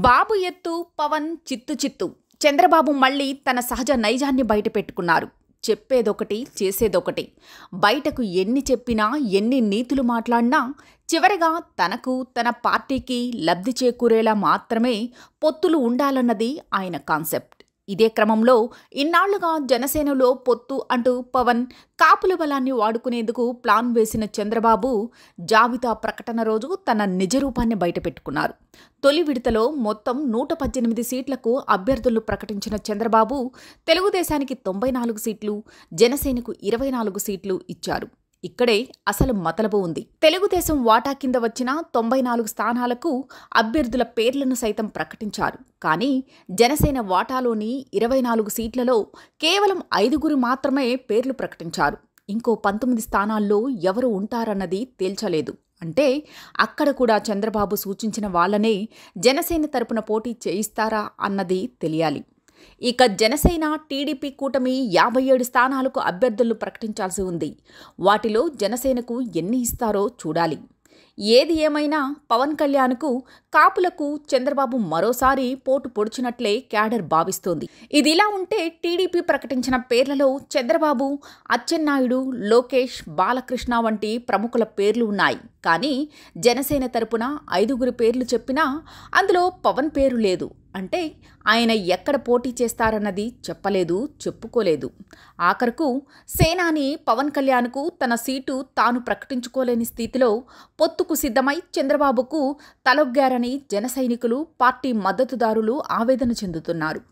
బాబు ఎత్తు పవన్ చిత్తు చిత్తు. చంద్రబాబు మళ్ళీ తన సహజ నైజాన్ని బయటపెట్టుకున్నారు. చెప్పేదొకటి చేసేదొకటి. బయటకు ఎన్ని చెప్పినా ఎన్ని నీతులు మాట్లాడినా చివరగా తనకు తన పార్టీకి లబ్ధి చేకూరేలా మాత్రమే పొత్తులు ఉండాలన్నది ఆయన కాన్సెప్ట్. ఇదే క్రమంలో ఇన్నాళ్లుగా జనసేనలో పొత్తు అంటూ పవన్ కాపుల బలాన్ని వాడుకునేందుకు ప్లాన్ వేసిన చంద్రబాబు జాబితా ప్రకటన రోజు తన నిజరూపాన్ని బయటపెట్టుకున్నారు. తొలి విడతలో మొత్తం 118 సీట్లకు అభ్యర్థులను ప్రకటించిన చంద్రబాబు తెలుగుదేశానికి 94 సీట్లు, జనసేనకు 24 సీట్లు ఇచ్చారు. ఇక్కడే అసలు మతలబు ఉంది. తెలుగుదేశం వాటా కింద వచ్చిన 94 స్థానాలకు అభ్యర్థుల పేర్లను సైతం ప్రకటించారు. కానీ జనసేన వాటాలోని 24 సీట్లలో కేవలం 5 మాత్రమే పేర్లు ప్రకటించారు. ఇంకో 19 స్థానాల్లో ఎవరు ఉంటారన్నది తేల్చలేదు. అంటే అక్కడ కూడా చంద్రబాబు సూచించిన వాళ్లనే జనసేన తరపున పోటీ చేయిస్తారా అన్నది తెలియాలి. ఇక జనసేన టీడీపీ కూటమి 57 స్థానాలకు అభ్యర్థులను ప్రకటించాల్సి ఉంది. వాటిలో జనసేనకు ఎన్ని ఇస్తారో చూడాలి. ఏది ఏమైనా పవన్ కళ్యాణ్కు కాపులకు చంద్రబాబు మరోసారి పోటు పొడిచినట్లే క్యాడర్ భావిస్తోంది. ఇదిలా ఉంటే టీడీపీ ప్రకటించిన పేర్లలో చంద్రబాబు, అచ్చెన్నాయుడు, లోకేష్, బాలకృష్ణ వంటి ప్రముఖుల పేర్లు ఉన్నాయి. కానీ జనసేన తరపున 5 పేర్లు చెప్పినా అందులో పవన్ పేరు లేదు. అంటే ఆయన ఎక్కడ పోటీ చేస్తారన్నది చెప్పలేదు, చెప్పుకోలేదు. ఆఖరకు సేనాని పవన్ కళ్యాణ్కు తన సీటు తాను ప్రకటించుకోలేని స్థితిలో పొత్తుకు సిద్ధమై చంద్రబాబుకు తలొగ్గారని జన సైనికులు, పార్టీ మద్దతుదారులు ఆవేదన చెందుతున్నారు.